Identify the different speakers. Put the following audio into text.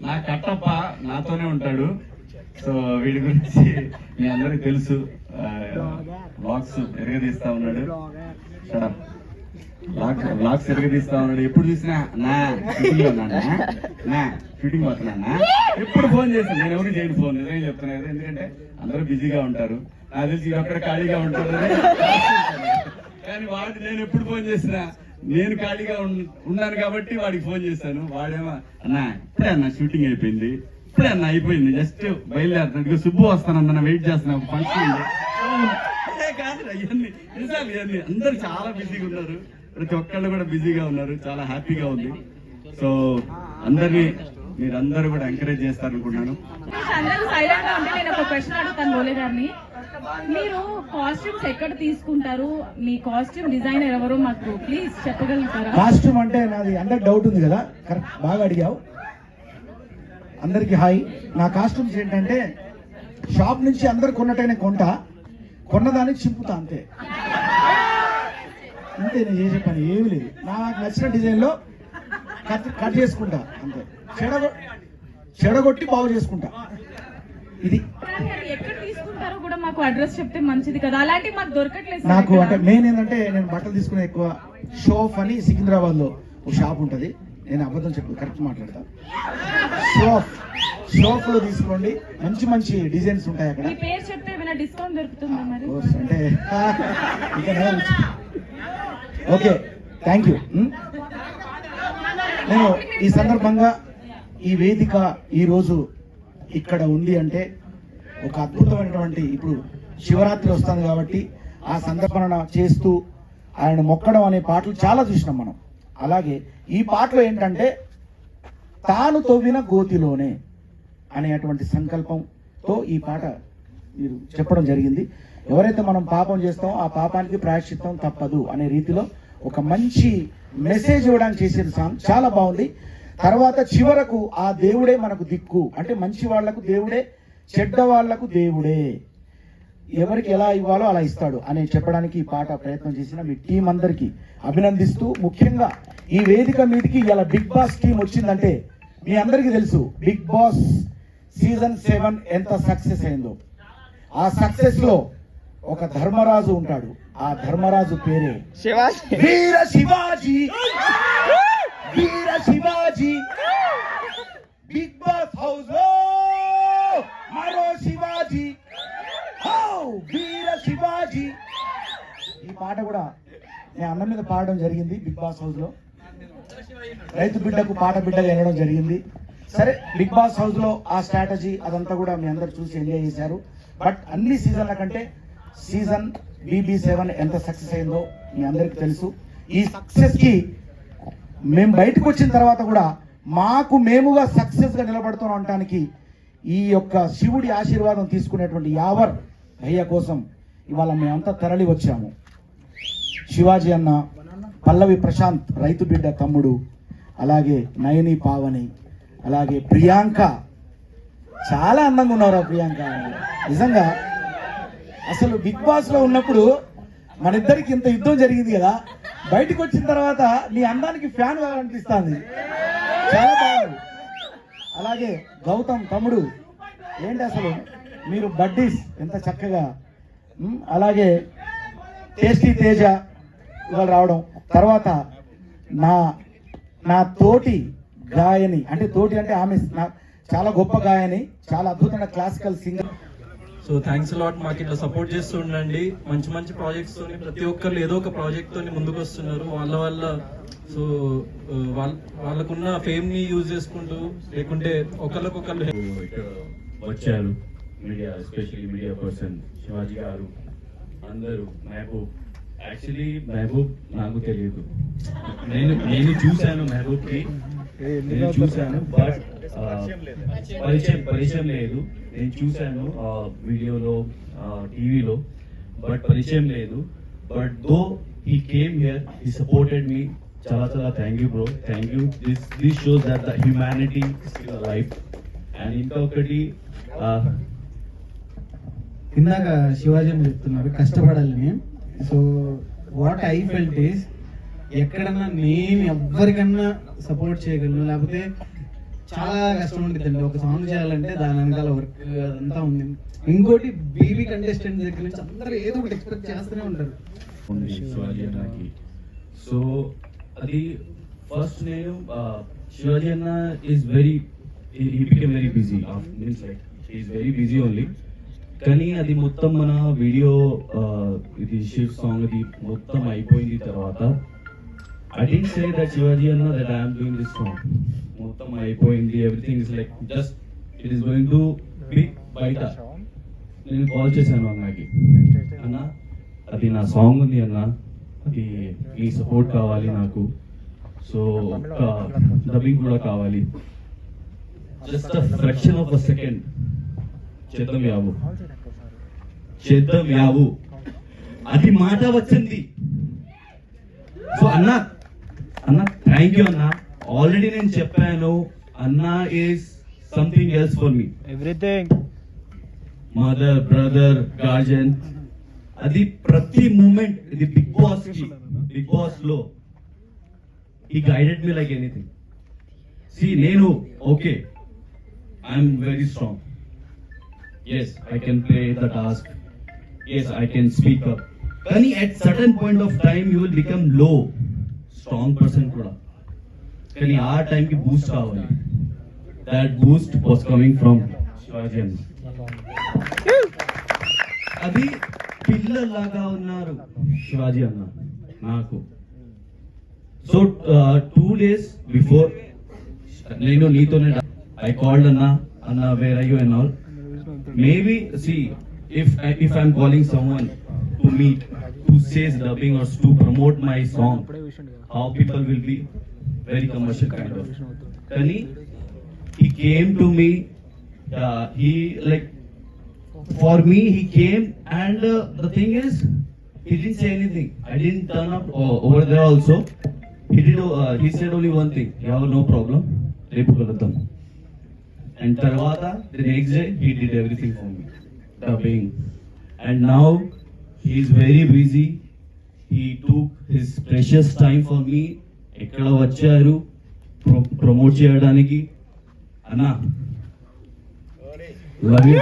Speaker 1: నా కట్టప్ప నాతోనే ఉంటాడు. సో వీడి గురించి మీ అందరికి తెలుసు, బ్లాగ్స్ ఎరగదీస్తా ఉన్నాడు. బ్లాగ్స్ ఎరగదీస్తా ఉన్నాడు. ఎప్పుడు చూసినా నా షూటింగ్ లో ఉన్నాడా, నా షూటింగ్ పోతున్నానా, ఎప్పుడు ఫోన్ చేస్తాను. నేను ఎవరికి చేయను ఫోన్, నిజంగా చెప్తున్నా కదా. ఎందుకంటే అందరూ బిజీగా ఉంటారు, నాకు తెలిసి ఒక్కడ ఖాళీగా ఉంటారు. కానీ వాడు నేను ఎప్పుడు ఫోన్ చేసినా నేను ఖాళీగా ఉన్నాను కాబట్టి వాడికి ఫోన్ చేశాను. వాడేమో అన్నా ఇప్పుడే అన్న షూటింగ్ అయిపోయింది, ఇప్పుడే అన్న అయిపోయింది, జస్ట్ బయలుదేరుతాను, సుబ్బు వస్తానన్న వెయిట్ చేస్తున్నా, ఫంక్షన్ కాదు. ఇవన్నీ నిజాలు, ఇవన్నీ అందరు చాలా బిజీగా ఉన్నారు, ప్రతి ఒక్కళ్ళు కూడా బిజీగా ఉన్నారు, చాలా హ్యాపీగా ఉంది. సో అందరినీ మీరందరూ కూడా ఎంకరేజ్ చేస్తారనుకున్నాను.
Speaker 2: అందరూ సైలెంట్ గా ఉంటే నేను ఒక క్వశ్చన్ అడుగుతాను బోలే గారిని. మీరు కాస్ట్యూమ్స్ ఎక్కడ తీసుకుంటారు, మీ కాస్ట్యూమ్ డిజైనర్ ఎవరో మాకు ప్లీజ్ చెప్పగలుగుతారా?
Speaker 3: కాస్ట్యూమ్ అంటే నాది అందరికి డౌట్ ఉంది కదా, కరెక్ట్, బాగా అడిగావు. అందరికి హాయ్. నా కాస్ట్యూమ్స్ ఏంటంటే షాప్ నుంచి అందరు కొన్నట్టయినా కొంటా, కొన్నదాన్ని చింపుతా, అంతే అంతే. నేను చేసే పని ఏమి లేదు, నాకు నచ్చిన డిజైన్ లో కట్ చేసుకుంటా, అంతే. చెడగొట్టి బాగు చేసుకుంటా, ఇది.
Speaker 2: ఎక్కడ తీసుకుంటారో కూడా మాకు అడ్రస్ చెప్తే మంచిది కదా, అలాంటి మాకు దొరకట్లేదు
Speaker 3: నాకు. అంటే మెయిన్ ఏంటంటే నేను బట్టలు తీసుకునే ఎక్కువ షోఫ్ అని సికింద్రాబాద్ లో ఒక షాప్ ఉంటది, నేను అబద్ధం చెప్పు, కరెక్ట్ మాట్లాడతా. షోఫ్ లో తీసుకోండి, మంచి మంచి డిజైన్స్ ఉంటాయి అక్కడ.
Speaker 2: మీ పేరు చెప్తే ఏమైనా డిస్కౌంట్ దొరుకుతుందా మరి?
Speaker 3: అంటే ఓకే, థ్యాంక్ యూ. నేను ఈ సందర్భంగా ఈ వేదిక ఈరోజు ఇక్కడ ఉంది అంటే ఒక అద్భుతమైనటువంటి, ఇప్పుడు శివరాత్రి వస్తుంది కాబట్టి ఆ సందర్భన చేస్తూ ఆయన మొక్కడం అనే పాటలు చాలా చూసినాం మనం. అలాగే ఈ పాటలో ఏంటంటే తాను తవ్విన గోతిలోనే అనేటువంటి సంకల్పంతో ఈ పాట మీరు చెప్పడం జరిగింది. ఎవరైతే మనం పాపం చేస్తామో ఆ పాపానికి ప్రాయశ్చిత్తం తప్పదు అనే రీతిలో ఒక మంచి మెసేజ్ ఇవ్వడానికి చేసిన సాంగ్ చాలా బాగుంది. తర్వాత చివరకు ఆ దేవుడే మనకు దిక్కు, అంటే మంచి వాళ్లకు దేవుడే, చెడ్డ వాళ్లకు దేవుడే, ఎవరికి ఎలా ఇవ్వాలో అలా ఇస్తాడు అని చెప్పడానికి ఈ పాట ప్రయత్నం చేసిన మీ టీం అందరికీ అభినందిస్తూ, ముఖ్యంగా ఈ వేదిక మీదకి ఇలా బిగ్ బాస్ టీం వచ్చిందంటే మీ అందరికీ తెలుసు బిగ్ బాస్ సీజన్ 7 ఎంత సక్సెస్ అయిందో. ఆ సక్సెస్ లో ఒక ధర్మరాజు ఉంటాడు, ఆ ధర్మరాజు పేరే వీర శివాజీ. వీర శివాజీ బిగ్ బాస్ హౌస్ లో మరో శివాజీ, వీర శివాజీ. ఈ పాట కూడా నేను అన్న మీద పాడడం జరిగింది బిగ్ బాస్ హౌస్ లో. రైతు బిడ్డకు పాట బిడ్డగా వెళ్ళడం జరిగింది. సరే, బిగ్ బాస్ హౌస్ లో ఆ స్ట్రాటజీ అదంతా కూడా మీ అందరు చూసి ఎంజాయ్ చేశారు. బట్ అన్ని సీజన్ల కంటే సీజన్ BB7 ఎంత సక్సెస్ అయిందో మీ అందరికి తెలుసు. ఈ సక్సెస్ కి మేము బయటకు వచ్చిన తర్వాత కూడా మాకు మేముగా సక్సెస్ గా నిలబడుతున్నానికి ఈ యొక్క శివుడి ఆశీర్వాదం తీసుకునేటువంటి యావర్ భయ్య కోసం ఇవాళ మేమంతా తరలి వచ్చాము. శివాజీ అన్న, పల్లవి ప్రశాంత్ రైతు బిడ్డ తమ్ముడు, అలాగే నయని పావని, అలాగే ప్రియాంక, చాలా అందంగా ఉన్నారు ప్రియాంక. నిజంగా అసలు బిగ్ బాస్ లో ఉన్నప్పుడు మన ఇద్దరికి ఇంత యుద్ధం జరిగింది కదా, బయటకు వచ్చిన తర్వాత నీ అందానికి ఫ్యాన్ కావాలనిపిస్తుంది, చాలా బాగుంది. అలాగే గౌతమ్ తమ్ముడు, ఏంటి అసలు మీరు బడ్డీస్ ఎంత చక్కగా. అలాగే టేస్టీ తేజ ఇవాళ రావడం. తర్వాత నా తోటి గాయని, అంటే తోటి అంటే ఆమె చాలా గొప్ప గాయని, చాలా అద్భుతమైన classical singer.
Speaker 4: So thanks lot, మాకు ఇట్లా సపోర్ట్ చేస్తూ ఉండండి. మంచి మంచి ప్రాజెక్ట్స్ తోని ప్రతి ఒక్కరు ఏదో ఒక ప్రాజెక్ట్ తోని ముందుకు వస్తున్నారు. వాళ్ళ సో వాళ్ళకున్న ఫేమ్ ని యూజ్ చేసుకుంటూ, లేకుంటే ఒకళ్ళకొకళ్ళు
Speaker 1: వచ్చారు. Media, especially media person Shivaji గారు, అందరూ, మహబూబ్. యాక్చువల్లీ మహబూబ్ నాకు తెలియదు, నేను చూశాను మహబూబ్కి, నేను చూశాను, బట్ పరిచయం లేదు. నేను చూశాను వీడియోలో, టీవీలో, బట్ పరిచయం లేదు. But though he came here, he supported me. చాలా చాలా thank you bro, thank you. This shows that the humanity is still alive. And ఇంకొకటి,
Speaker 5: ఇందాక శివాజీ చెప్తున్నారు కష్టపడాలని. So what I felt is, ఎక్కడన్నా నేను ఎవ్వరికన్నా సపోర్ట్ చేయగలను, లేకపోతే చాలా కష్టం ఉంటుందండి ఒక సాంగ్ చేయాలంటే దాని వెనకాల వర్క్ అదంతా ఉంది. ఇంకోటి బీబీ కంటెస్టెంట్ దగ్గర నుంచి అందరూ ఏదో ఒకటి ఎక్స్పెక్ట్ చేస్తూనే ఉంటారు.
Speaker 1: ఉంది శివాజీ అన్నకి. సో అది ఫస్ట్ నేను శివాజీ అన్న is very he became very busy means like he is very busy only. కానీ అది మొత్తం మన వీడియో ఇది షిఫ్ట్ సాంగ్ అది మొత్తం అయిపోయింది తర్వాత I didn't say that Shivaji Anna that I am doing this song. మొత్తం అయిపోయింది, everything is like just it is going to be బయట. నేను కాల్ చేశాను అన్నకి, అన్న అది నా సాంగ్ ఉంది అన్న, అది మీ సపోర్ట్ కావాలి నాకు, సో డబ్బింగ్ కూడా కావాలి, just a fraction of a second చేద్దాం యావు అది మాట వచ్చింది. సో అన్న థ్యాంక్ యూ అన్న, ఆల్రెడీ నేను చెప్పాను అన్న is something else for me,
Speaker 5: everything
Speaker 1: mother brother guardian. అది ప్రతి మూమెంట్ ఇది బిగ్ బాస్ లో he guided me like anything. See, నేను okay I'm very strong, yes I can play the task, yes I can speak up, కానీ at certain point of time you will become low, strong person కూడా, కానీ ఆ time కి Boost కావాలి. that boost was coming from Shivaji Anna. అది పిల్లలాగా ఉన్నారు శివాజీ అన్న నాకు. సో 2 days before నేను నీతోనే I called Anna where are you and all. Maybe see if I'm calling someone to meet, to say dubbing or to promote my song, how people will be very commercial kind of. Kani he came to me, he like for me he came, and the thing is he didn't say anything. I didn't turn up over there also. He said only one thing, yeah, no problem, repu kaluddam. And tarvata the next day he did everything for me, dubbing, and now he is very busy. He took his precious time for me. ekkada vacharu promote cheyadaniki. Anna love you.